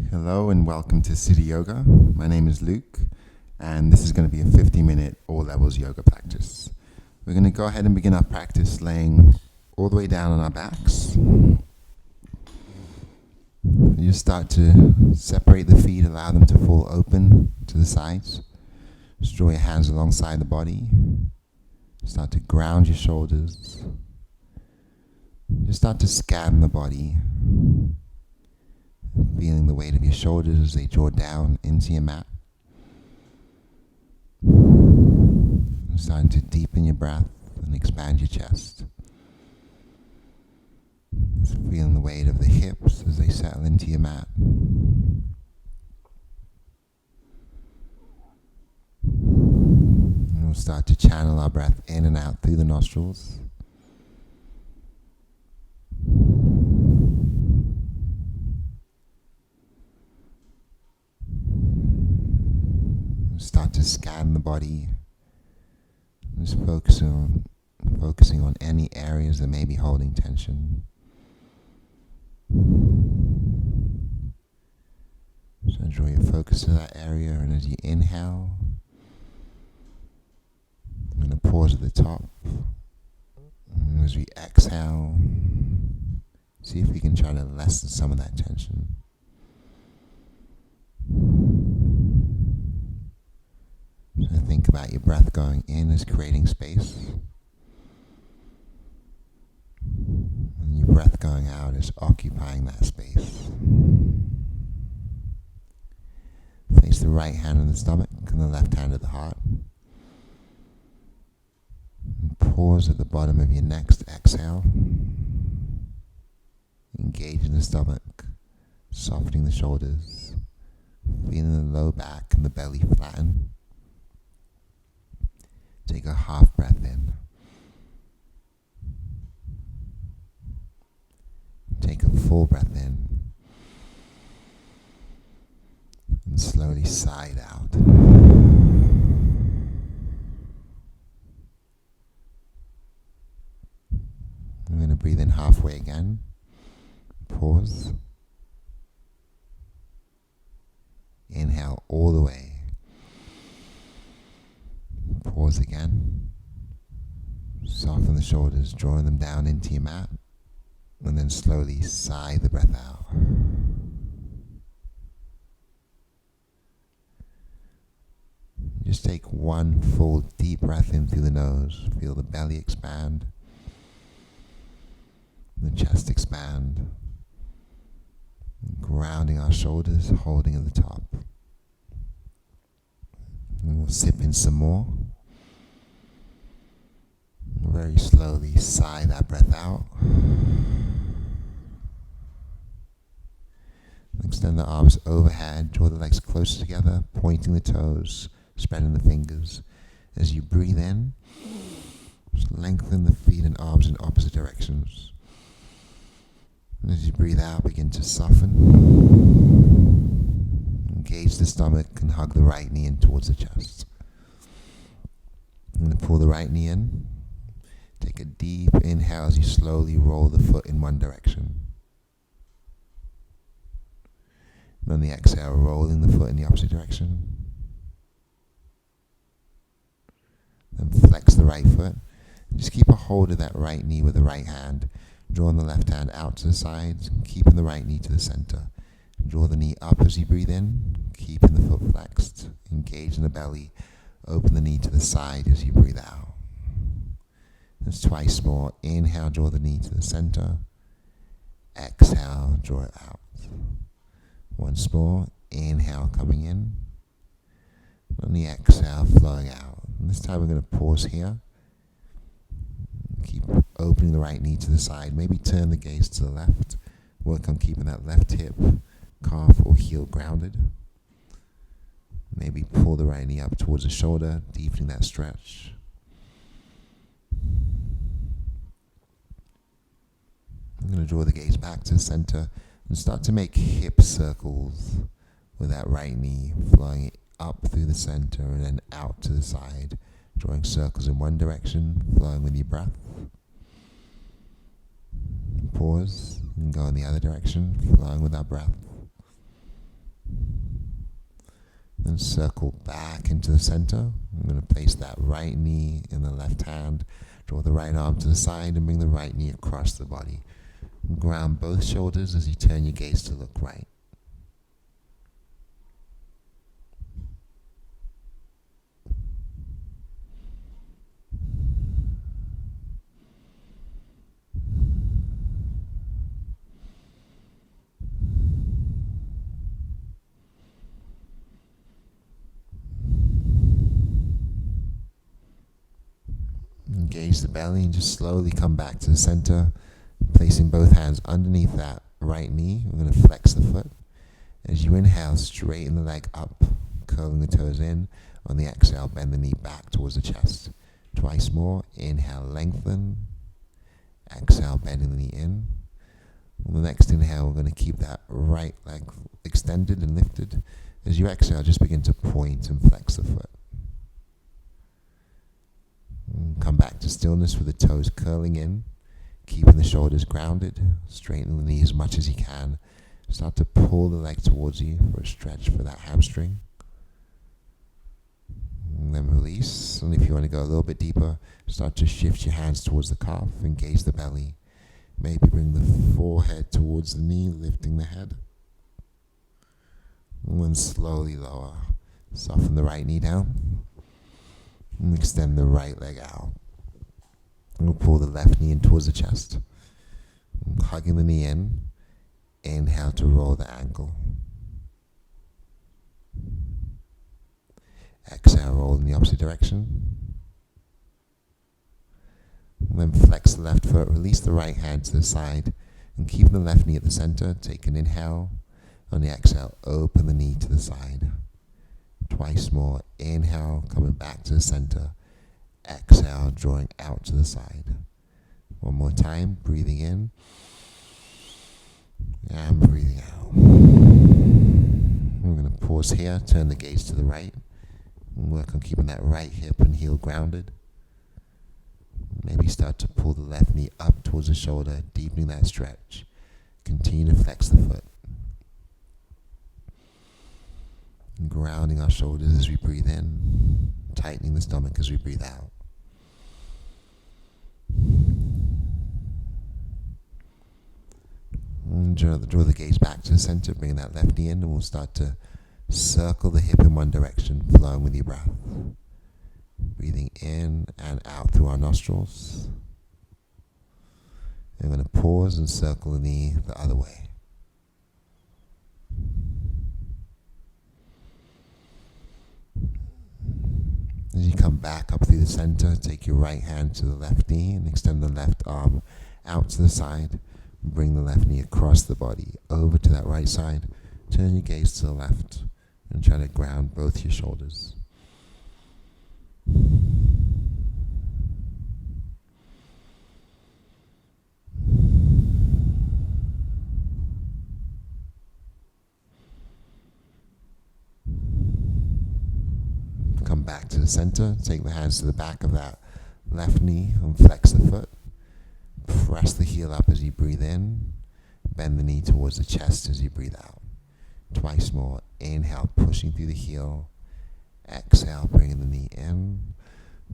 Hello and welcome to City Yoga. My name is Luke, and this is going to be a 50-minute all levels yoga practice. We're going to go ahead and begin our practice laying all the way down on our backs. You start to separate the feet, allow them to fall open to the sides. Just draw your hands alongside the body. Start to ground your shoulders. Just start to scan the body, feeling the weight of your shoulders as they draw down into your mat. Starting to deepen your breath and expand your chest. Just feeling the weight of the hips as they settle into your mat. And we'll start to channel our breath in and out through the nostrils. Start to scan the body, just focusing on any areas that may be holding tension. So draw your focus to that area, and as you inhale, I'm going to pause at the top. And as we exhale, see if we can try to lessen some of that tension. So think about your breath going in as creating space, and your breath going out as occupying that space. Place the right hand on the stomach and the left hand at the heart. And pause at the bottom of your next exhale. Engaging the stomach, softening the shoulders, feeling the low back and the belly flatten. Take a half breath in. Take a full breath in. And slowly sigh it out. I'm going to breathe in halfway again. Pause. Inhale all the way. Pause again. Soften the shoulders, drawing them down into your mat. And then slowly sigh the breath out. Just take one full deep breath in through the nose. Feel the belly expand. The chest expand. Grounding our shoulders, holding at the top. And we'll sip in some more. Very slowly sigh that breath out. Extend the arms overhead, draw the legs closer together, pointing the toes, spreading the fingers. As you breathe in, just lengthen the feet and arms in opposite directions. And as you breathe out, begin to soften. Engage the stomach and hug the right knee in towards the chest. And pull the right knee in. Take a deep inhale as you slowly roll the foot in one direction. And on the exhale, rolling the foot in the opposite direction. Then flex the right foot. And just keep a hold of that right knee with the right hand. Drawing the left hand out to the sides, keeping the right knee to the center. Draw the knee up as you breathe in, keeping the foot flexed. Engage in the belly. Open the knee to the side as you breathe out. That's twice more. Inhale, draw the knee to the center. Exhale, draw it out. Once more. Inhale, coming in. On the exhale, flowing out. And this time we're going to pause here. Keep opening the right knee to the side. Maybe turn the gaze to the left. Work on keeping that left hip, calf or heel grounded. Maybe pull the right knee up towards the shoulder, deepening that stretch. I'm going to draw the gaze back to the center and start to make hip circles with that right knee, flowing up through the center and then out to the side, drawing circles in one direction, flowing with your breath. Pause and go in the other direction, flowing with our breath. And circle back into the center. I'm going to place that right knee in the left hand. Draw the right arm to the side and bring the right knee across the body. Ground both shoulders as you turn your gaze to look right. Engage the belly and just slowly come back to the center, placing both hands underneath that right knee. We're going to flex the foot. As you inhale, straighten the leg up, curling the toes in. On the exhale, bend the knee back towards the chest. Twice more. Inhale, lengthen. Exhale, bending the knee in. On the next inhale, we're going to keep that right leg extended and lifted. As you exhale, just begin to point and flex the foot. Come back to stillness with the toes curling in, keeping the shoulders grounded, straightening the knee as much as you can. Start to pull the leg towards you for a stretch for that hamstring. And then release. And if you want to go a little bit deeper, start to shift your hands towards the calf, engage the belly. Maybe bring the forehead towards the knee, lifting the head. And then slowly lower. Soften the right knee down. And extend the right leg out. And we'll pull the left knee in towards the chest. And hugging the knee in. Inhale to roll the ankle. Exhale, roll in the opposite direction. And then flex the left foot, release the right hand to the side. And keep the left knee at the center. Take an inhale. On the exhale, open the knee to the side. Twice more. Inhale, coming back to the center. Exhale, drawing out to the side. One more time, breathing in. And breathing out. We're going to pause here, turn the gaze to the right. And work on keeping that right hip and heel grounded. Maybe start to pull the left knee up towards the shoulder, deepening that stretch. Continue to flex the foot. Grounding our shoulders as we breathe in, tightening the stomach as we breathe out. And draw the gaze back to the center, bring that left knee in, and we'll start to circle the hip in one direction, flowing with your breath. Breathing in and out through our nostrils. And we're going to pause and circle the knee the other way. As you come back up through the center, take your right hand to the left knee and extend the left arm out to the side. Bring the left knee across the body, over to that right side. Turn your gaze to the left and try to ground both your shoulders. Come back to the center, take the hands to the back of that left knee and flex the foot. Press the heel up as you breathe in. Bend the knee towards the chest as you breathe out. Twice more. Inhale, pushing through the heel. Exhale, bringing the knee in.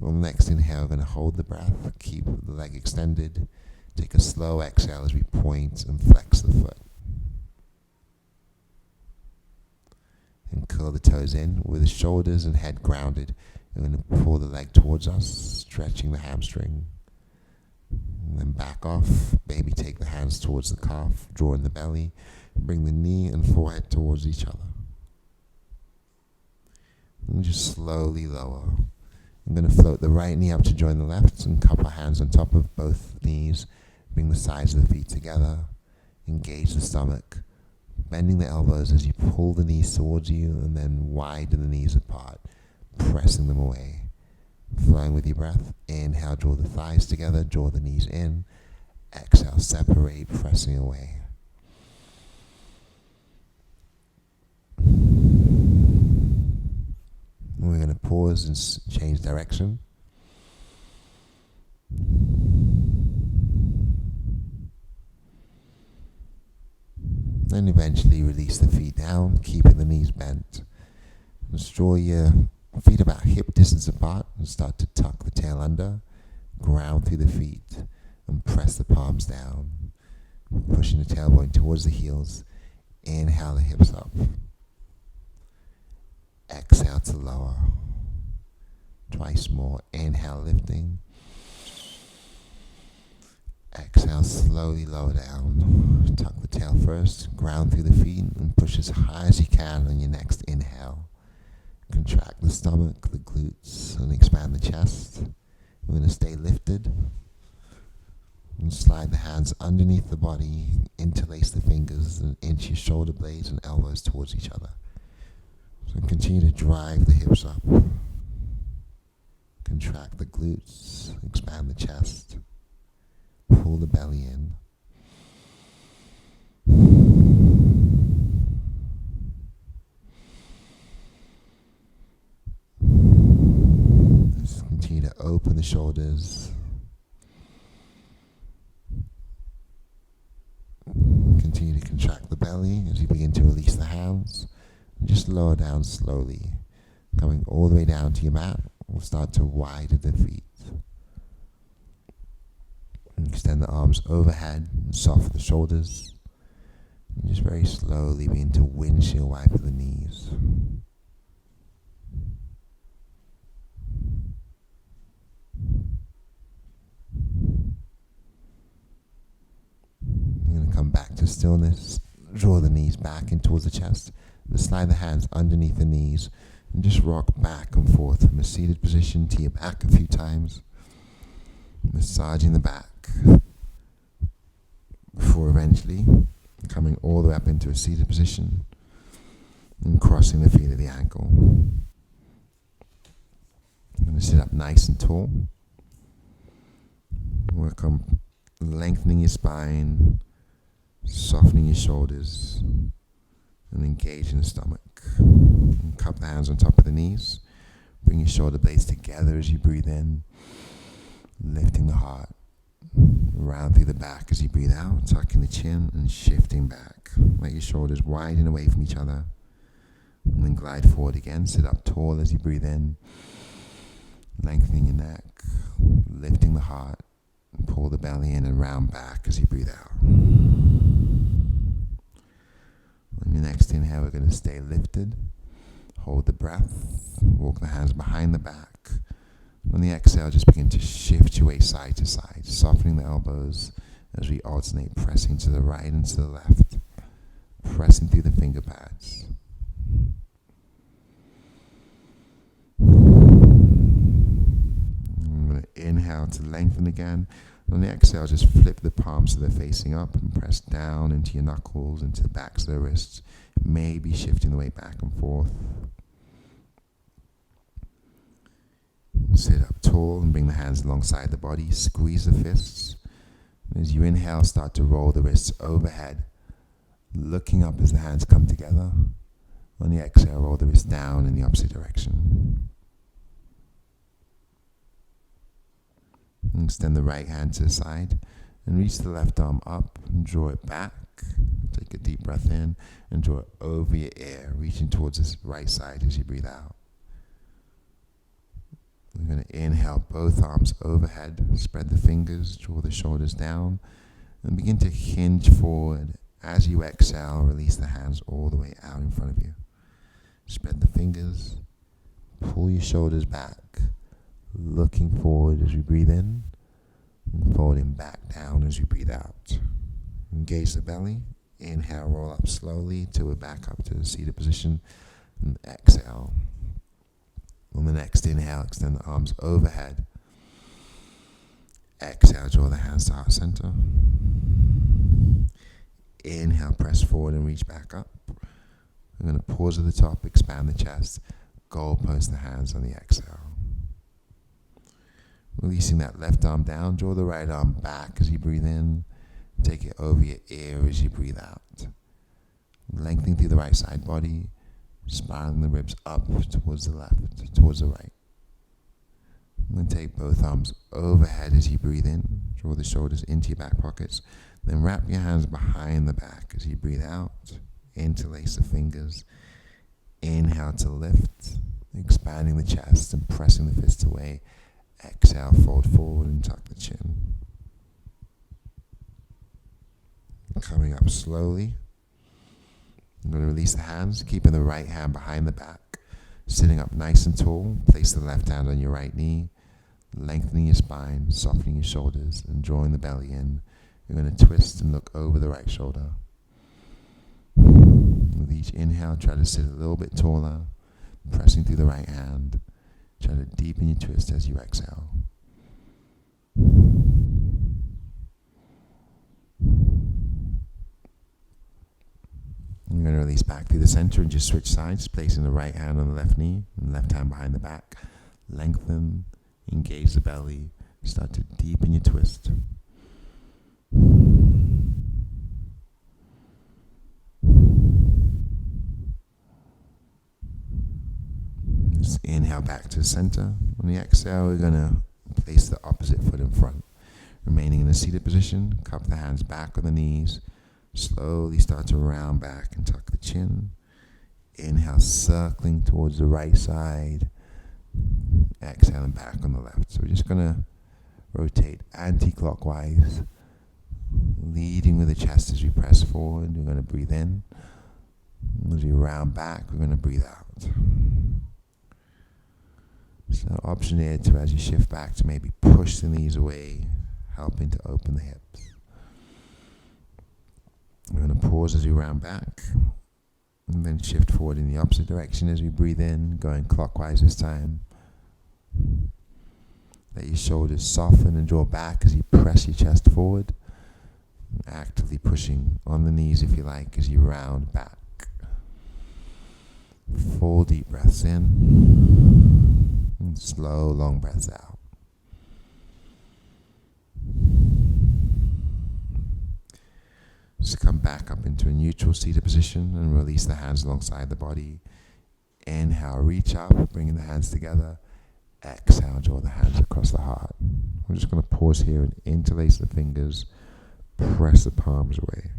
On the next inhale, we're going to hold the breath. Keep the leg extended. Take a slow exhale as we point and flex the foot. And curl the toes in with the shoulders and head grounded. We're going to pull the leg towards us, stretching the hamstring. And then back off. Maybe take the hands towards the calf, draw in the belly. Bring the knee and forehead towards each other. And just slowly lower. I'm going to float the right knee up to join the left and cup our hands on top of both knees. Bring the sides of the feet together. Engage the stomach. Bending the elbows as you pull the knees towards you and then widen the knees apart, pressing them away. Flowing with your breath. Inhale, draw the thighs together, draw the knees in. Exhale, separate, pressing away. We're going to pause and change direction. Then eventually release the feet down, keeping the knees bent. Just draw your feet about hip distance apart and start to tuck the tail under, ground through the feet, and press the palms down, pushing the tailbone towards the heels. Inhale the hips up. Exhale to lower. Twice more. Inhale, lifting. Exhale, slowly lower down. Tuck the tail first, ground through the feet, and push as high as you can on your next inhale. Contract the stomach, the glutes, and expand the chest. We're going to stay lifted. And slide the hands underneath the body, interlace the fingers, and inch your shoulder blades and elbows towards each other. So continue to drive the hips up. Contract the glutes, expand the chest, pull the belly in. Just continue to open the shoulders. Continue to contract the belly as you begin to release the hands. And just lower down slowly, coming all the way down to your mat. We'll start to widen the feet. And extend the arms overhead and soften the shoulders. And just very slowly begin to windshield wipe the knees. You're going to come back to stillness. Draw the knees back in towards the chest. But slide the hands underneath the knees. And just rock back and forth from a seated position to your back a few times. Massaging the back. Before eventually coming all the way up into a seated position. And crossing the feet at the ankle. I'm going to sit up nice and tall. Work on lengthening your spine. Softening your shoulders. And engaging the stomach. And cup the hands on top of the knees. Bring your shoulder blades together as you breathe in. Lifting the heart. Round through the back as you breathe out. Tucking the chin and shifting back. Let your shoulders widen away from each other. And then glide forward again. Sit up tall as you breathe in. Lengthening your neck. Lifting the heart. And pull the belly in and round back as you breathe out. On your next inhale, we're going to stay lifted. Hold the breath. Walk the hands behind the back. On the exhale, just begin to shift your weight side to side, softening the elbows as we alternate, pressing to the right and to the left, pressing through the finger pads. I'm going to inhale to lengthen again. On the exhale, just flip the palms so they're facing up and press down into your knuckles, into the backs of the wrists, maybe shifting the weight back and forth. Sit up tall and bring the hands alongside the body. Squeeze the fists. As you inhale, start to roll the wrists overhead, looking up as the hands come together. On the exhale, roll the wrists down in the opposite direction. And extend the right hand to the side and reach the left arm up and draw it back. Take a deep breath in and draw it over your ear, reaching towards the right side as you breathe out. We're going to inhale both arms overhead, spread the fingers, draw the shoulders down, and begin to hinge forward. As you exhale, release the hands all the way out in front of you. Spread the fingers, pull your shoulders back, looking forward as you breathe in, and folding back down as you breathe out. Engage the belly, inhale, roll up slowly till we're back up to the seated position, and exhale. On the next inhale, extend the arms overhead. Exhale, draw the hands to heart center. Inhale, press forward and reach back up. I'm going to pause at the top, expand the chest, goalpost the hands on the exhale. Releasing that left arm down, draw the right arm back as you breathe in. Take it over your ear as you breathe out. Lengthening through the right side body. Spiraling the ribs up towards the left, towards the right. Then take both arms overhead as you breathe in. Draw the shoulders into your back pockets. Then wrap your hands behind the back as you breathe out. Interlace the fingers. Inhale to lift, expanding the chest and pressing the fists away. Exhale, fold forward and tuck the chin. Coming up slowly. I'm going to release the hands, keeping the right hand behind the back. Sitting up nice and tall, place the left hand on your right knee, lengthening your spine, softening your shoulders, and drawing the belly in. You're going to twist and look over the right shoulder. With each inhale, try to sit a little bit taller, pressing through the right hand. Try to deepen your twist as you exhale. I'm going to release back through the center and just switch sides, placing the right hand on the left knee and left hand behind the back. Lengthen, engage the belly, start to deepen your twist. Just inhale back to the center. On the exhale, we're going to place the opposite foot in front. Remaining in the seated position, cup the hands back on the knees. Slowly start to round back and tuck the chin. Inhale, circling towards the right side. Exhaling back on the left. So we're just going to rotate anti-clockwise, leading with the chest as we press forward. We're going to breathe in. As we round back, we're going to breathe out. So option here to, as you shift back, to maybe push the knees away, helping to open the hips. We're going to pause as we round back, and then shift forward in the opposite direction as we breathe in, going clockwise this time. Let your shoulders soften and draw back as you press your chest forward, actively pushing on the knees if you like as you round back. Full deep breaths in, and slow long breaths out. Just come back up into a neutral seated position and release the hands alongside the body. Inhale, reach up, bringing the hands together. Exhale, draw the hands across the heart. We're just going to pause here and interlace the fingers. Press the palms away.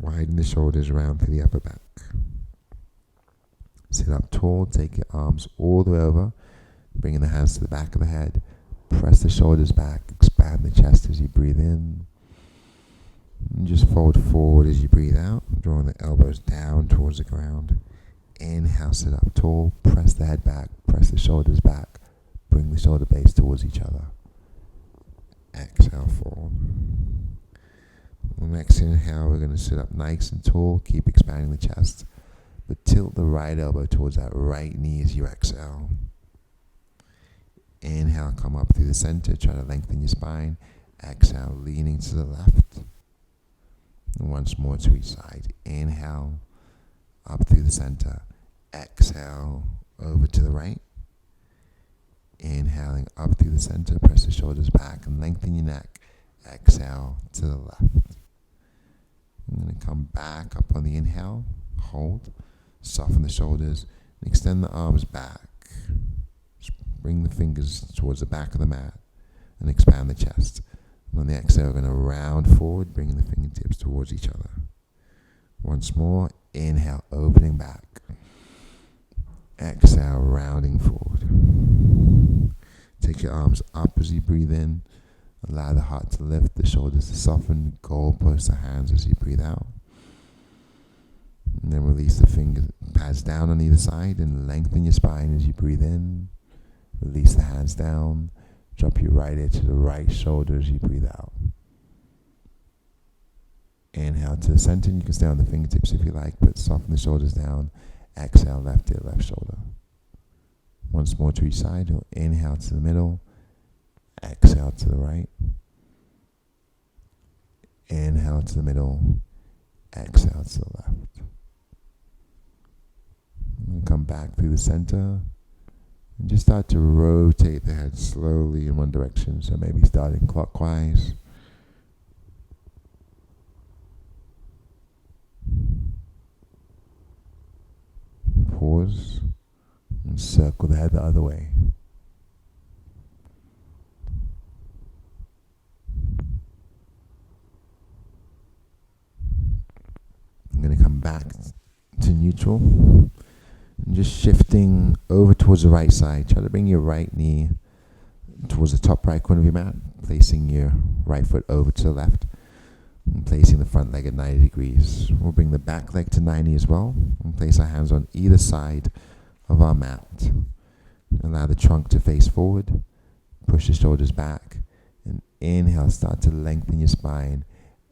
Widen the shoulders around through the upper back. Sit up tall, take your arms all the way over, bringing the hands to the back of the head. Press the shoulders back, expand the chest as you breathe in. And just fold forward as you breathe out, drawing the elbows down towards the ground. Inhale, sit up tall, press the head back, press the shoulders back, bring the shoulder blades towards each other. Exhale, forward. On the next inhale, we're going to sit up nice and tall, keep expanding the chest, but tilt the right elbow towards that right knee as you exhale. Inhale, come up through the center, try to lengthen your spine. Exhale, leaning to the left. And once more to each side. Inhale, up through the center. Exhale, over to the right. Inhaling up through the center, press the shoulders back and lengthen your neck. Exhale to the left. I'm going to come back up on the inhale. Hold. Soften the shoulders. And extend the arms back. Just bring the fingers towards the back of the mat and expand the chest. And on the exhale, we're going to round forward, bringing the fingertips towards each other. Once more, inhale, opening back. Exhale, rounding forward. Take your arms up as you breathe in. Allow the heart to lift, the shoulders to soften, goalpost the hands as you breathe out. And then release the finger pads down on either side and lengthen your spine as you breathe in. Release the hands down. Drop your right ear to the right shoulder as you breathe out. Inhale to the center. You can stay on the fingertips if you like, but soften the shoulders down. Exhale, left ear, left shoulder. Once more to each side. You'll inhale to the middle. Exhale to the right. Inhale to the middle. Exhale to the left. And come back through the center. And just start to rotate the head slowly in one direction. So maybe starting clockwise. Pause. And circle the head the other way. I'm going to come back to neutral. And just shifting over towards the right side. Try to bring your right knee towards the top right corner of your mat, placing your right foot over to the left, and placing the front leg at 90 degrees. We'll bring the back leg to 90 as well, and place our hands on either side of our mat. Allow the trunk to face forward, push the shoulders back, and inhale, start to lengthen your spine.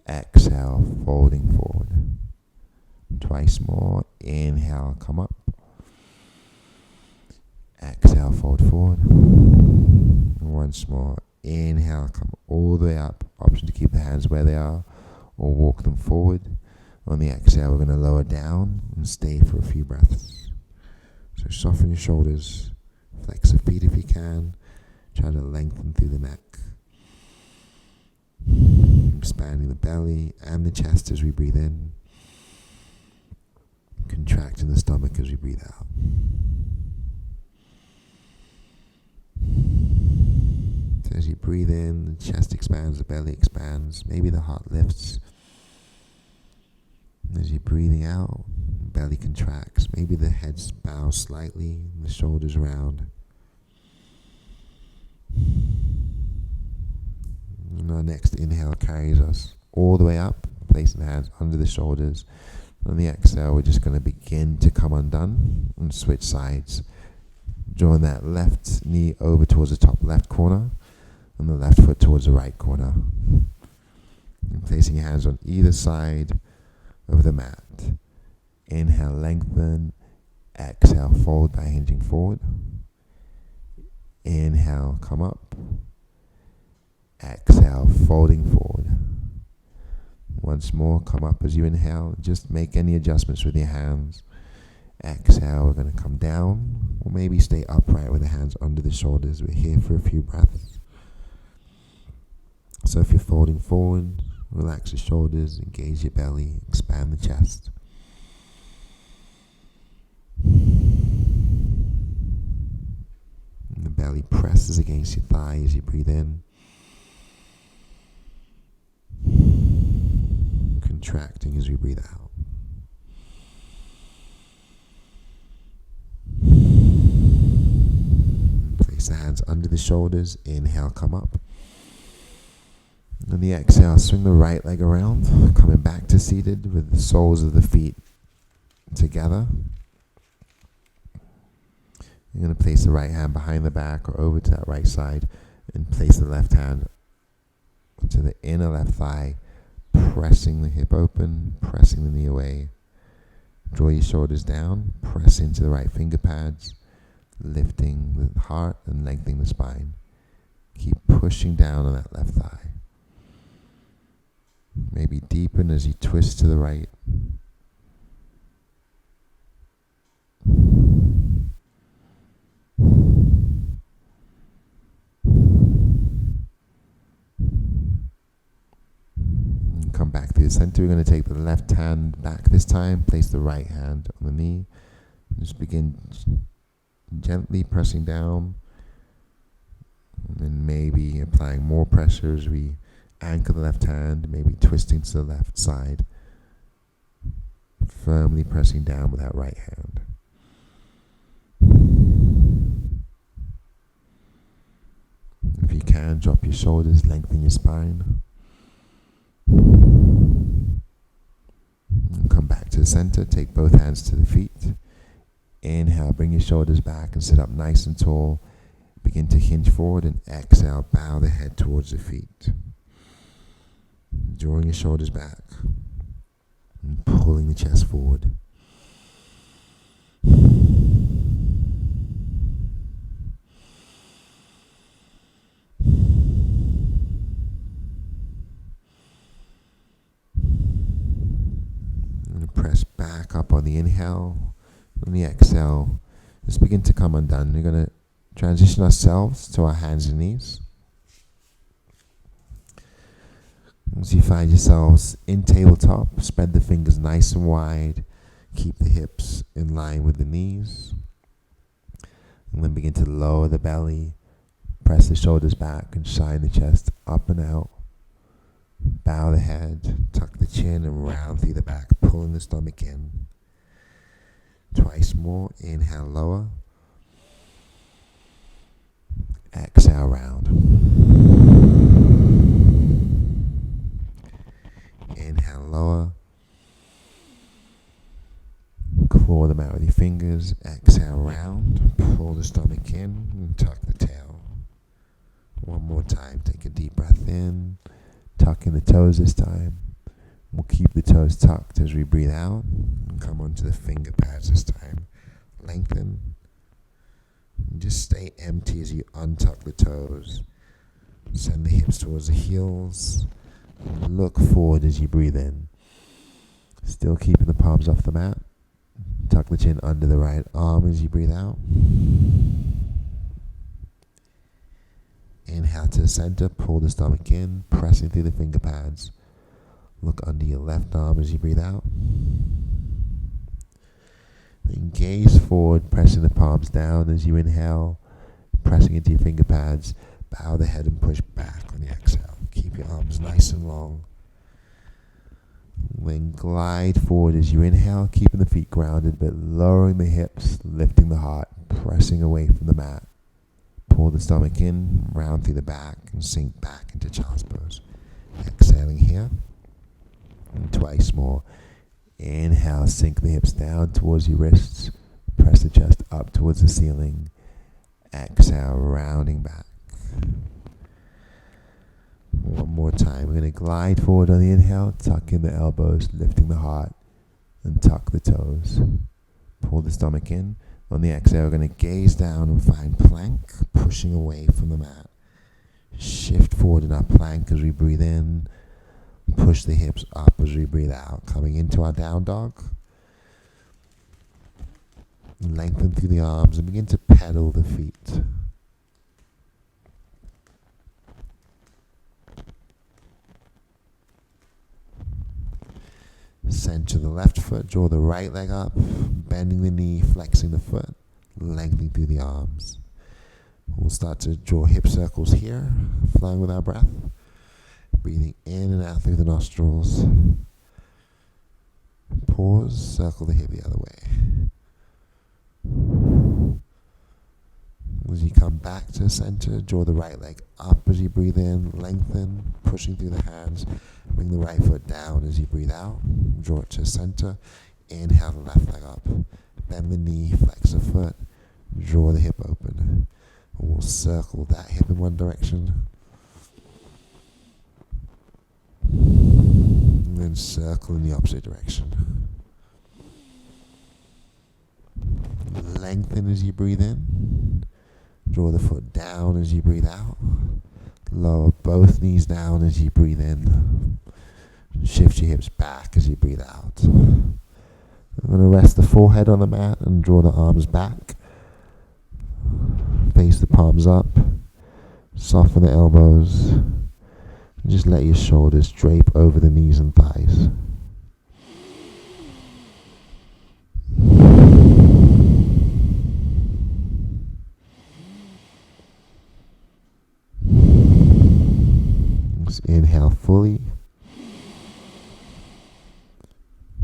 Exhale, folding forward. Twice more. Inhale, come up. Exhale, fold forward. Once more. Inhale, come all the way up. Option to keep the hands where they are or walk them forward. On the exhale, we're going to lower down and stay for a few breaths. So soften your shoulders. Flex the feet if you can. Try to lengthen through the neck. Expanding the belly and the chest as we breathe in. Contracting the stomach as we breathe out. So as you breathe in, the chest expands, the belly expands, maybe the heart lifts. As you're breathing out, the belly contracts, maybe the head bows slightly, and the shoulders round. And our next inhale carries us all the way up, placing the hands under the shoulders. On the exhale, we're just going to begin to come undone and switch sides. Drawing that left knee over towards the top left corner and the left foot towards the right corner. And placing your hands on either side of the mat. Inhale, lengthen. Exhale, fold by hinging forward. Inhale, come up. Exhale, folding forward. Once more, come up as you inhale. Just make any adjustments with your hands. Exhale, we're going to come down, or maybe stay upright with the hands under the shoulders. We're here for a few breaths. So if you're folding forward, relax the shoulders, engage your belly, expand the chest. And the belly presses against your thigh as you breathe in. Contracting as we breathe out. Place the hands under the shoulders. Inhale, come up. On the exhale, swing the right leg around, coming back to seated with the soles of the feet together. You're going to place the right hand behind the back or over to that right side and place the left hand to the inner left thigh, pressing the hip open, pressing the knee away. Draw your shoulders down, press into the right finger pads, lifting the heart and lengthening the spine. Keep pushing down on that left thigh. Maybe deepen as you twist to the right. Come back to the center. We're going to take the left hand back this time. Place the right hand on the knee. Just begin gently pressing down. And then maybe applying more pressure as we anchor the left hand, maybe twisting to the left side. Firmly pressing down with that right hand. If you can, drop your shoulders, lengthen your spine. And come back to the center. Take both hands to the feet. Inhale, bring your shoulders back and sit up nice and tall. Begin to hinge forward and exhale, bow the head towards the feet. Drawing your shoulders back and pulling the chest forward. And press back up on the inhale. On the exhale, just begin to come undone. We're going to transition ourselves to our hands and knees. As you find yourselves in tabletop, spread the fingers nice and wide. Keep the hips in line with the knees. And then begin to lower the belly. Press the shoulders back and shine the chest up and out. Bow the head, tuck the chin and round through the back, pulling the stomach in. Twice more. Inhale, lower. Exhale, round. Inhale, lower. Claw them out with your fingers. Exhale, round. Pull the stomach in and tuck the tail. One more time. Take a deep breath in. Tuck in the toes this time. We'll keep the toes tucked as we breathe out. And come onto the finger pads this time. Lengthen. And just stay empty as you untuck the toes. Send the hips towards the heels. And look forward as you breathe in. Still keeping the palms off the mat. Tuck the chin under the right arm as you breathe out. Inhale to the center, pull the stomach in, pressing through the finger pads. Look under your left arm as you breathe out. Then gaze forward, pressing the palms down as you inhale, pressing into your finger pads. Bow the head and push back on the exhale. Keep your arms nice and long. Then glide forward as you inhale, keeping the feet grounded, but lowering the hips, lifting the heart, pressing away from the mat. Pull the stomach in, round through the back, and sink back into child's pose. Exhaling here. And twice more. Inhale, sink the hips down towards your wrists. Press the chest up towards the ceiling. Exhale, rounding back. One more time. We're going to glide forward on the inhale, tuck in the elbows, lifting the heart, and tuck the toes. Pull the stomach in. On the exhale, we're going to gaze down and find plank, pushing away from the mat. Shift forward in our plank as we breathe in. Push the hips up as we breathe out. Coming into our down dog. Lengthen through the arms and begin to pedal the feet. Center the left foot, draw the right leg up, bending the knee, flexing the foot, lengthening through the arms. We'll start to draw hip circles here, flying with our breath. Breathing in and out through the nostrils. Pause, circle the hip the other way. As you come back to the center, draw the right leg up as you breathe in, lengthen, pushing through the hands. Bring the right foot down as you breathe out. Draw it to center. Inhale the left leg up. Bend the knee, flex the foot. Draw the hip open. And we'll circle that hip in one direction. And then circle in the opposite direction. Lengthen as you breathe in. Draw the foot down as you breathe out. Lower both knees down as you breathe in. Shift your hips back as you breathe out. I'm going to rest the forehead on the mat and draw the arms back. Face the palms up. Soften the elbows. Just let your shoulders drape over the knees and thighs. Just inhale fully.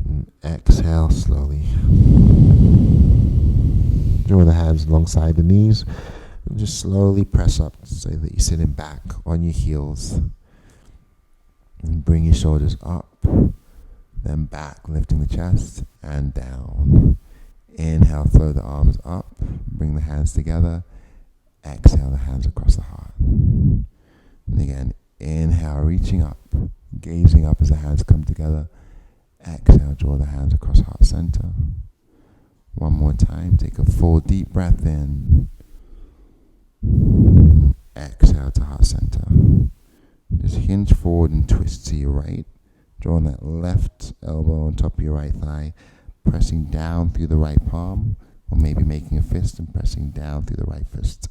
And exhale slowly. Draw the hands alongside the knees. And just slowly press up so that you're sitting back on your heels. And bring your shoulders up, then back, lifting the chest, and down. Inhale, throw the arms up, bring the hands together. Exhale, the hands across the heart. And again, inhale, reaching up, gazing up as the hands come together. Exhale, draw the hands across heart center. One more time, take a full deep breath in. Exhale to heart center. Just hinge forward and twist to your right. Drawing that left elbow on top of your right thigh. Pressing down through the right palm. Or maybe making a fist and pressing down through the right fist.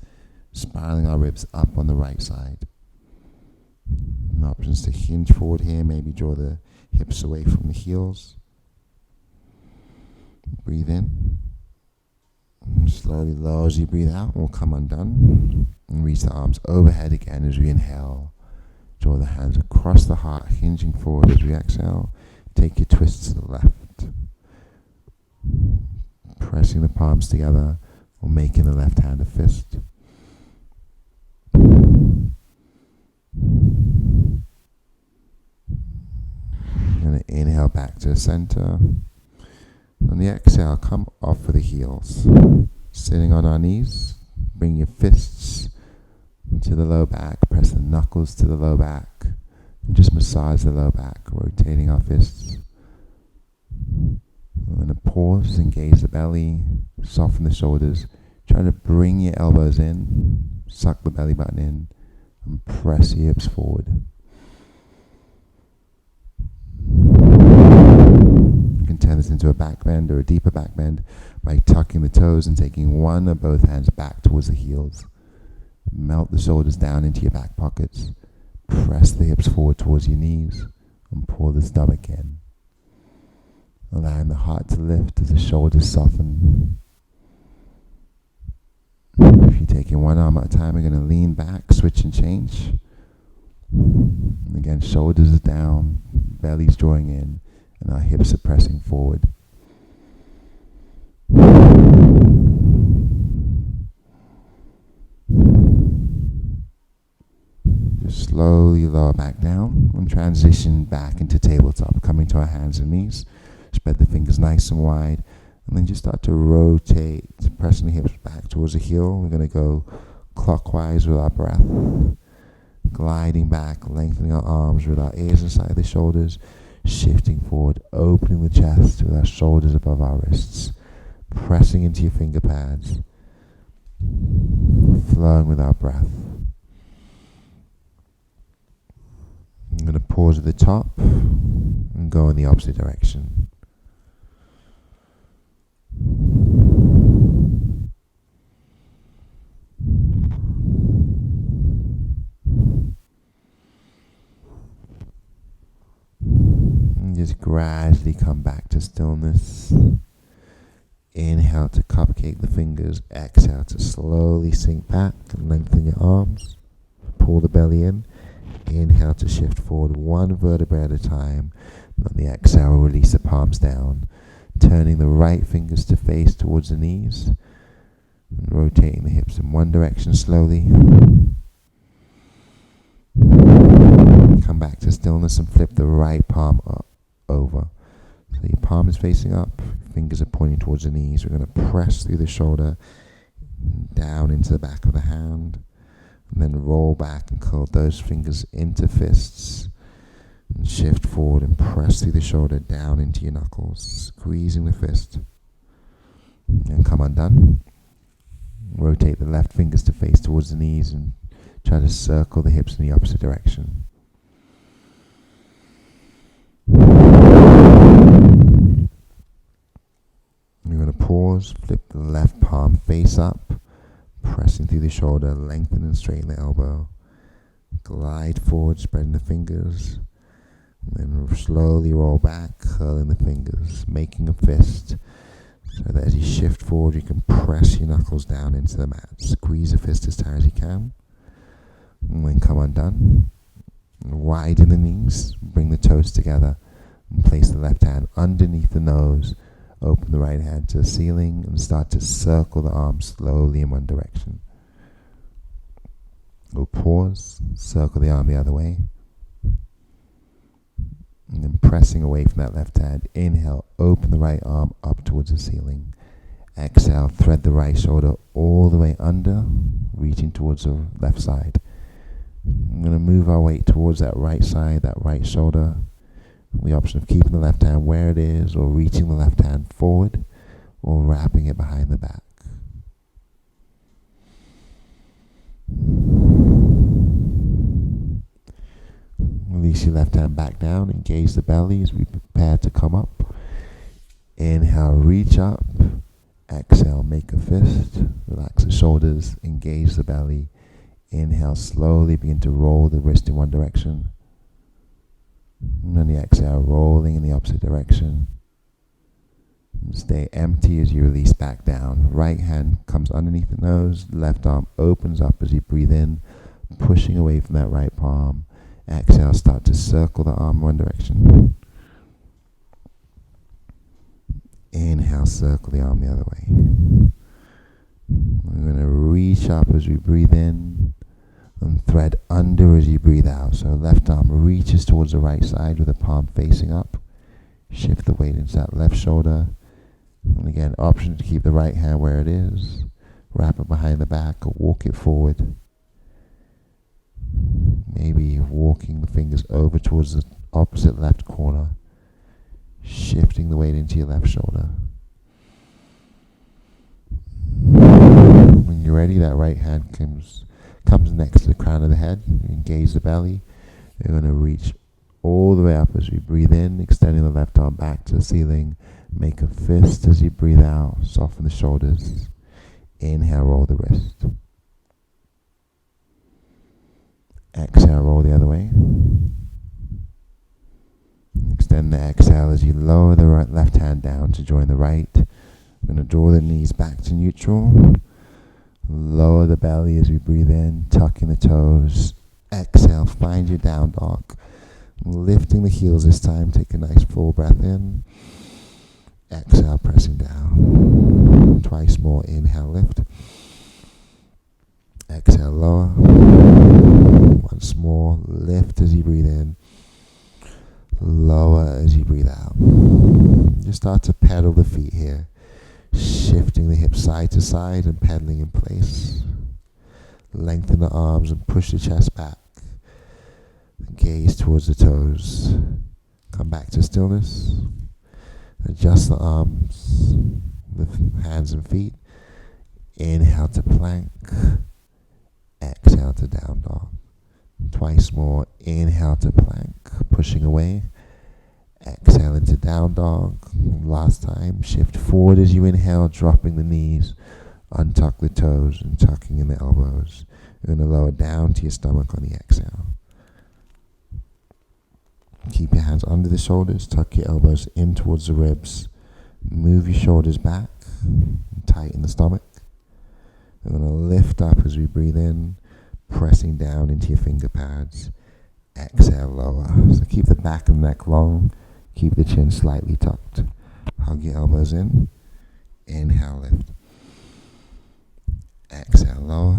Spiraling our ribs up on the right side. And options to hinge forward here. Maybe draw the hips away from the heels. Breathe in. And slowly lower as you breathe out. We'll come undone. And reach the arms overhead again as we inhale. Draw the hands across the heart, hinging forward as we exhale. Take your twist to the left. Press pressing the palms together or making the left hand a fist. And inhale back to the center. On the exhale, come off with the heels. Sitting on our knees, bring your fists to the low back, press the knuckles to the low back, and just massage the low back, rotating our fists. We're going to pause, engage the belly, soften the shoulders. Try to bring your elbows in, suck the belly button in, and press your hips forward. You can turn this into a back bend or a deeper back bend by tucking the toes and taking one or both hands back towards the heels. Melt the shoulders down into your back pockets. Press the hips forward towards your knees and pull the stomach in. Allowing the heart to lift as the shoulders soften. If you're taking one arm at a time, you're going to lean back, switch and change. And again, shoulders are down, belly's drawing in, and our hips are pressing forward. Just slowly lower back down and transition back into tabletop, coming to our hands and knees. Spread the fingers nice and wide, and then just start to rotate, pressing the hips back towards the heel. We're going to go clockwise with our breath, gliding back, lengthening our arms with our ears inside the shoulders, shifting forward, opening the chest with our shoulders above our wrists, pressing into your finger pads, flowing with our breath. I'm going to pause at the top and go in the opposite direction. And just gradually come back to stillness. Inhale to cupcake the fingers. Exhale to slowly sink back and lengthen your arms. Pull the belly in. Inhale to shift forward one vertebrae at a time. On the exhale, release the palms down. Turning the right fingers to face towards the knees. And rotating the hips in one direction slowly. Come back to stillness and flip the right palm up, over. So your palm is facing up, fingers are pointing towards the knees. We're going to press through the shoulder, down into the back of the hand, and then roll back and curl those fingers into fists. And shift forward and press through the shoulder down into your knuckles, squeezing the fist. And come undone. Rotate the left fingers to face towards the knees and try to circle the hips in the opposite direction. You're going to pause, flip the left palm face up, pressing through the shoulder, lengthen and straighten the elbow. Glide forward, spreading the fingers. And then slowly roll back, curling the fingers, making a fist, so that as you shift forward, you can press your knuckles down into the mat. Squeeze the fist as tight as you can. And then come undone. Widen the knees, bring the toes together, and place the left hand underneath the nose. Open the right hand to the ceiling and start to circle the arms slowly in one direction. We'll pause, circle the arm the other way. And then pressing away from that left hand, inhale, open the right arm up towards the ceiling. Exhale, thread the right shoulder all the way under, reaching towards the left side. I'm going to move our weight towards that right side, that right shoulder. The option of keeping the left hand where it is, or reaching the left hand forward, or wrapping it behind the back. Release your left hand back down, engage the belly as we prepare to come up. Inhale, reach up. Exhale, make a fist. Relax the shoulders, engage the belly. Inhale, slowly begin to roll the wrist in one direction. And on the exhale, rolling in the opposite direction. And stay empty as you release back down. Right hand comes underneath the nose. Left arm opens up as you breathe in, pushing away from that right palm. Exhale, start to circle the arm one direction. Inhale, circle the arm the other way. We're going to reach up as we breathe in and thread under as you breathe out. So left arm reaches towards the right side with the palm facing up. Shift the weight into that left shoulder. And again, option to keep the right hand where it is. Wrap it behind the back or walk it forward. Maybe walking the fingers over towards the opposite left corner. Shifting the weight into your left shoulder. When you're ready, that right hand comes next to the crown of the head. You engage the belly. You're going to reach all the way up as we breathe in, extending the left arm back to the ceiling. Make a fist as you breathe out. Soften the shoulders. Inhale, roll the wrist. Exhale, roll the other way. Extend the exhale as you lower the left hand down to join the right. We're going to draw the knees back to neutral. Lower the belly as we breathe in, tucking the toes. Exhale, find your down dog. Lifting the heels this time, take a nice full breath in. Exhale, pressing down. Twice more, inhale, lift. Exhale, lower. Once more, lift as you breathe in. Lower as you breathe out. Just start to pedal the feet here. Shifting the hips side to side and pedaling in place. Lengthen the arms and push the chest back. Gaze towards the toes. Come back to stillness. Adjust the arms, the hands and feet. Inhale to plank. Exhale to down dog. Twice more. Inhale to plank, pushing away. Exhale into down dog. Last time, shift forward as you inhale, dropping the knees. Untuck the toes and tucking in the elbows. You're going to lower down to your stomach on the exhale. Keep your hands under the shoulders. Tuck your elbows in towards the ribs. Move your shoulders back. Tighten the stomach. We're going to lift up as we breathe in, pressing down into your finger pads. Exhale, lower. So keep the back of the neck long. Keep the chin slightly tucked. Hug your elbows in. Inhale, lift. Exhale, lower.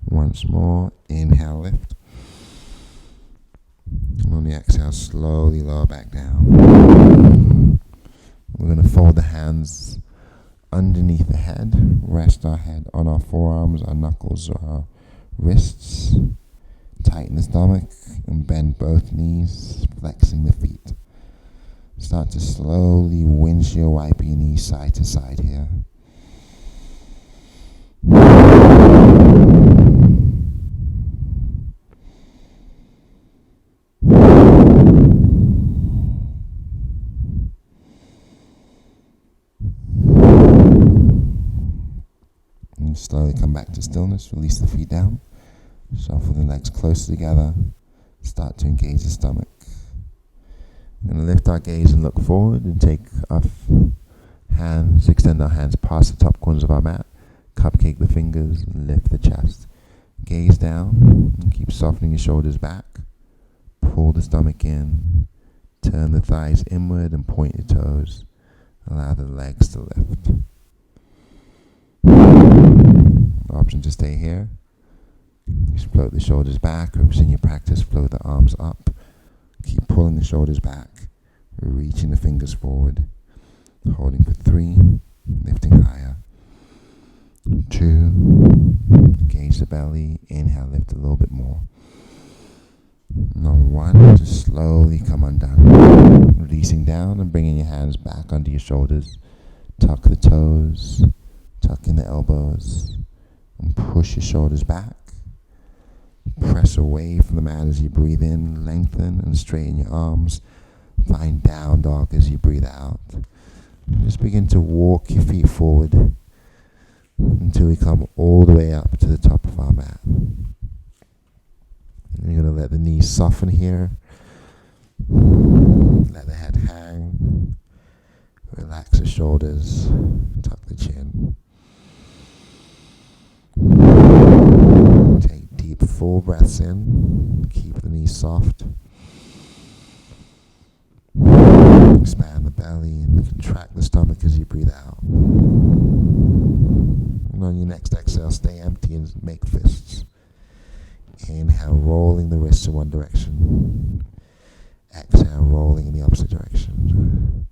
Once more. Inhale, lift. And on the exhale, slowly lower back down. We're going to fold the hands underneath the head. Rest our head on our forearms, our knuckles, or our wrists. Tighten the stomach and bend both knees, flexing the feet. Start to slowly windshield wipe your knees side to side here. And slowly come back to stillness, release the feet down. Shuffle the legs closer together. Start to engage the stomach. We're going to lift our gaze and look forward and take our hands, extend our hands past the top corners of our mat. Cupcake the fingers and lift the chest. Gaze down and keep softening your shoulders back. Pull the stomach in. Turn the thighs inward and point your toes. Allow the legs to lift. Option to stay here. Just float the shoulders back, or if it's in your practice, float the arms up. Keep pulling the shoulders back, reaching the fingers forward. Holding for 3, lifting higher. 2, engage the belly. Inhale, lift a little bit more. And on 1, just slowly come undone. Releasing down and bringing your hands back under your shoulders. Tuck the toes, tuck in the elbows, and push your shoulders back. Press away from the mat as you breathe in. Lengthen and straighten your arms. Find down dog as you breathe out. Just begin to walk your feet forward until we come all the way up to the top of our mat. And you're going to let the knees soften here. Let the head hang. Relax the shoulders. Tuck the chin. Take deep full breaths in. Keep the knees soft. Expand the belly and contract the stomach as you breathe out. And on your next exhale, stay empty and make fists. Inhale, rolling the wrists in one direction. Exhale, rolling in the opposite direction.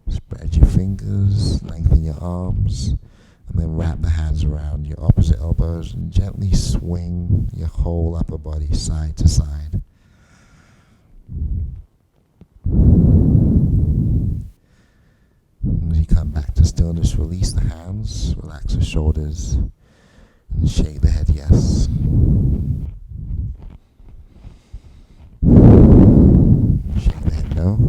Spread your fingers, lengthen your arms, and then wrap the hands around your opposite elbows and gently swing your whole upper body side to side. As you come back to stillness, release the hands, relax the shoulders, and shake the head yes. Shake the head no.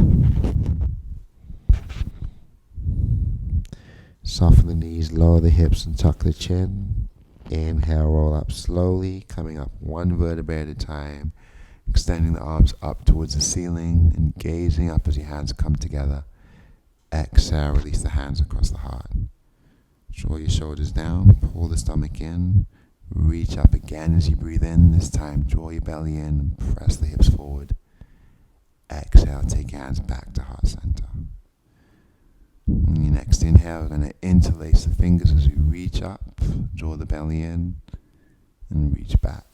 Soften the knees, lower the hips, and tuck the chin. Inhale, roll up slowly, coming up one vertebrae at a time, extending the arms up towards the ceiling and gazing up as your hands come together. Exhale, release the hands across the heart. Draw your shoulders down, pull the stomach in, reach up again as you breathe in. This time, draw your belly in and press the hips forward. Exhale, take your hands back to heart center. On your next inhale, we're going to interlace the fingers as we reach up, draw the belly in, and reach back.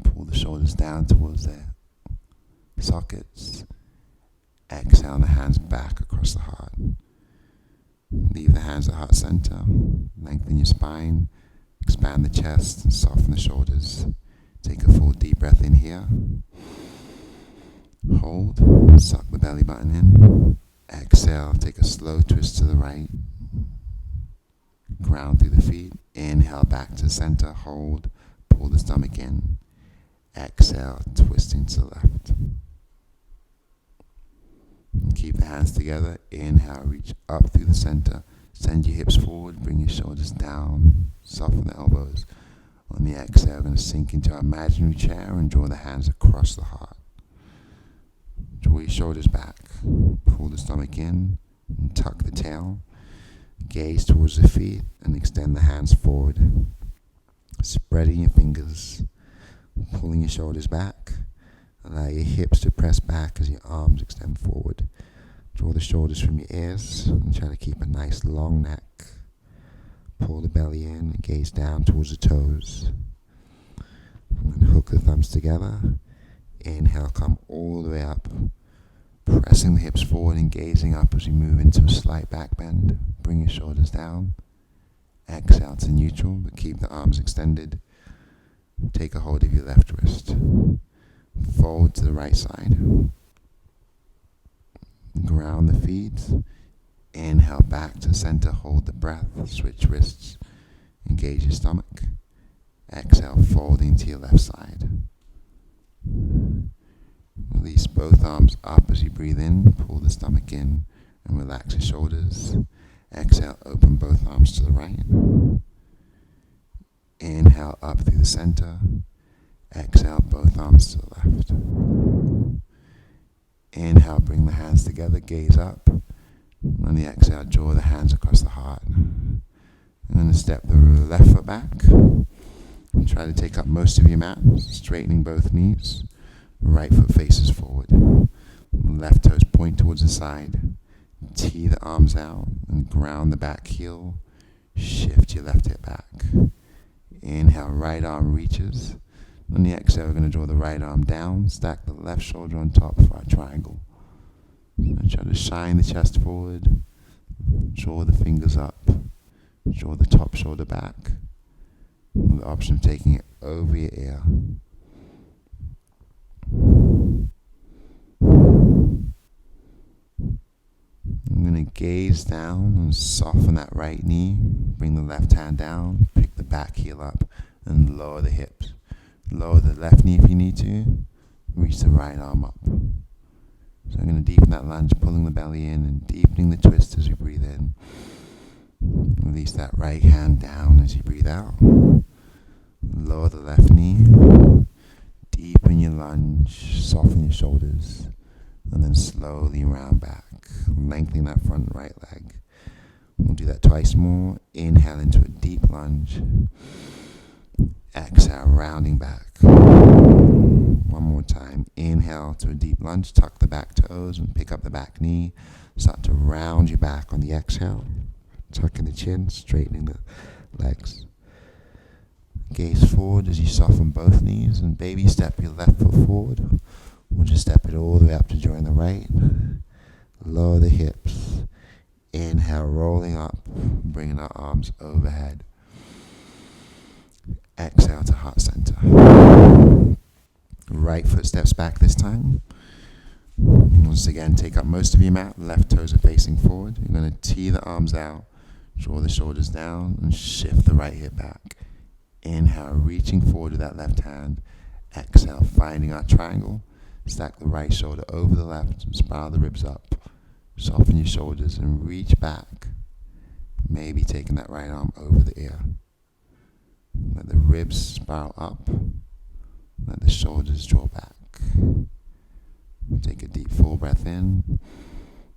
Pull the shoulders down towards their sockets. Exhale, the hands back across the heart. Leave the hands at heart center. Lengthen your spine. Expand the chest and soften the shoulders. Take a full deep breath in here. Hold. Suck the belly button in. Exhale, take a slow twist to the right. Ground through the feet. Inhale back to center. Hold. Pull the stomach in. Exhale, twisting to the left. And keep the hands together. Inhale, reach up through the center. Send your hips forward. Bring your shoulders down. Soften the elbows. On the exhale, we're going to sink into our imaginary chair and draw the hands across the heart. Draw your shoulders back. Pull the stomach in and tuck the tail. Gaze towards the feet and extend the hands forward. Spreading your fingers. Pulling your shoulders back. Allow your hips to press back as your arms extend forward. Draw the shoulders from your ears and try to keep a nice long neck. Pull the belly in and gaze down towards the toes. And hook the thumbs together. Inhale, come all the way up. Pressing the hips forward and gazing up as you move into a slight back bend. Bring your shoulders down. Exhale to neutral, but keep the arms extended. Take a hold of your left wrist. Fold to the right side. Ground the feet. Inhale back to center. Hold the breath. Switch wrists. Engage your stomach. Exhale, folding to your left side. Release both arms up as you breathe in. Pull the stomach in and relax your shoulders. Exhale, open both arms to the right. Inhale up through the center. Exhale, both arms to the left. Inhale, bring the hands together, gaze up. On the exhale, draw the hands across the heart. I'm going to step the left foot back. And try to take up most of your mat, straightening both knees. Right foot faces forward. Left toes point towards the side. Tee the arms out and ground the back heel. Shift your left hip back. Inhale, right arm reaches. On the exhale, we're going to draw the right arm down. Stack the left shoulder on top for our triangle. So try to shine the chest forward. Draw the fingers up. Draw the top shoulder back. With the option of taking it over your ear. I'm going to gaze down and soften that right knee. Bring the left hand down. Pick the back heel up and lower the hips. Lower the left knee if you need to. Reach the right arm up. So I'm going to deepen that lunge, pulling the belly in and deepening the twist as you breathe in. Release that right hand down as you breathe out. Lower the left knee. Deepen your lunge. Soften your shoulders. And then slowly round back. Lengthening that front right leg. We'll do that twice more. Inhale into a deep lunge. Exhale, rounding back. One more time. Inhale to a deep lunge. Tuck the back toes and pick up the back knee. Start to round your back on the exhale. Tucking the chin, straightening the legs. Gaze forward as you soften both knees and baby step your left foot forward. We'll just step it all the way up to join the right. Lower the hips. Inhale, rolling up, bringing our arms overhead. Exhale to heart center. Right foot steps back this time. Once again, take up most of your mat. Left toes are facing forward. You're going to tee the arms out, draw the shoulders down, and shift the right hip back. Inhale, reaching forward with that left hand. Exhale, finding our triangle. Stack the right shoulder over the left, spiral the ribs up. Soften your shoulders and reach back. Maybe taking that right arm over the ear. Let the ribs spiral up. Let the shoulders draw back. Take a deep full breath in.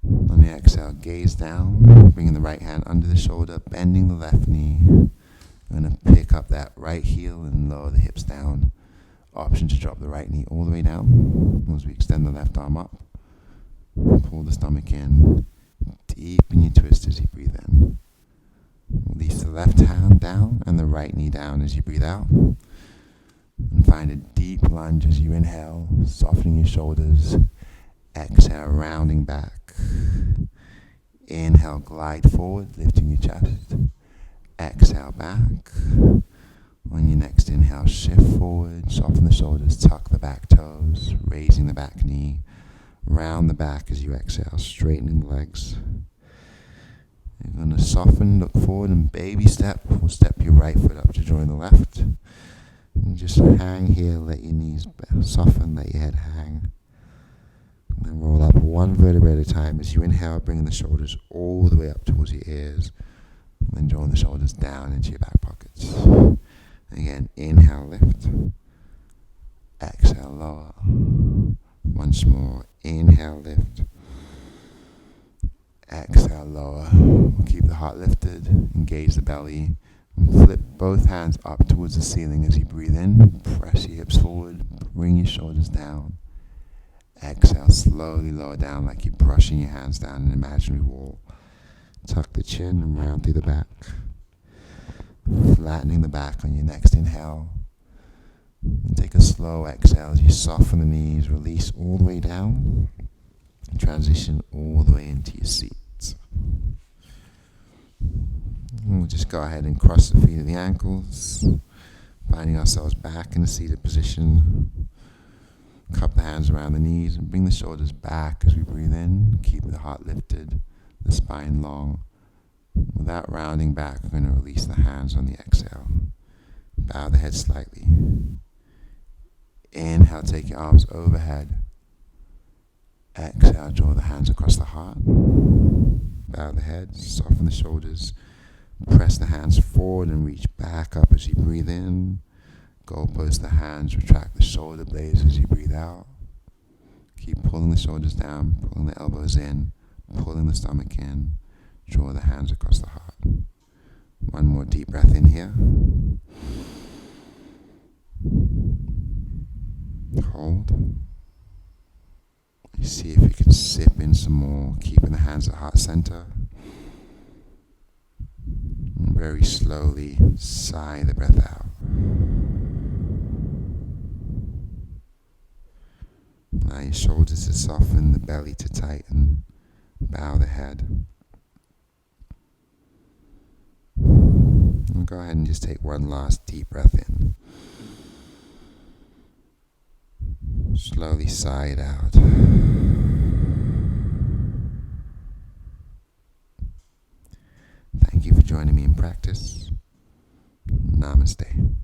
On the exhale, gaze down, bringing the right hand under the shoulder, bending the left knee. You're going to pick up that right heel and lower the hips down. Option to drop the right knee all the way down as we extend the left arm up. Pull the stomach in. Deepen your twist as you breathe in. Release the left hand down and the right knee down as you breathe out. And find a deep lunge as you inhale, softening your shoulders. Exhale, rounding back. Inhale, glide forward, lifting your chest. Exhale, back. On your next inhale, shift forward, soften the shoulders, tuck the back toes, raising the back knee. Round the back as you exhale, straightening the legs. You're going to soften, look forward, and baby step. We'll step your right foot up to join the left. And just hang here, let your knees soften, let your head hang. And then roll up one vertebra at a time as you inhale, bringing the shoulders all the way up towards your ears. And then drawing the shoulders down into your back pockets. Again, inhale, lift. Exhale, lower. Once more, inhale, lift. Exhale, lower. Keep the heart lifted, engage the belly. And flip both hands up towards the ceiling as you breathe in. Press your hips forward, bring your shoulders down. Exhale, slowly lower down like you're brushing your hands down an imaginary wall. Tuck the chin and round through the back. Flattening the back on your next inhale. And take a slow exhale as you soften the knees, release all the way down. And transition all the way into your seat. And we'll just go ahead and cross the feet at the ankles. Finding ourselves back in a seated position. Cup the hands around the knees and bring the shoulders back as we breathe in. Keep the heart lifted, the spine long. Without rounding back, we're going to release the hands on the exhale. Bow the head slightly. Inhale, take your arms overhead. Exhale, draw the hands across the heart. Bow the head, soften the shoulders. Press the hands forward and reach back up as you breathe in. Goalpost the hands, retract the shoulder blades as you breathe out. Keep pulling the shoulders down, pulling the elbows in, pulling the stomach in. Draw the hands across the heart. One more deep breath in here. Hold. See if you can sip in some more, keeping the hands at heart center. And very slowly sigh the breath out. Allow your shoulders to soften, the belly to tighten. Bow the head. And go ahead and just take one last deep breath in. Slowly sigh it out. Thank you for joining me in practice. Namaste.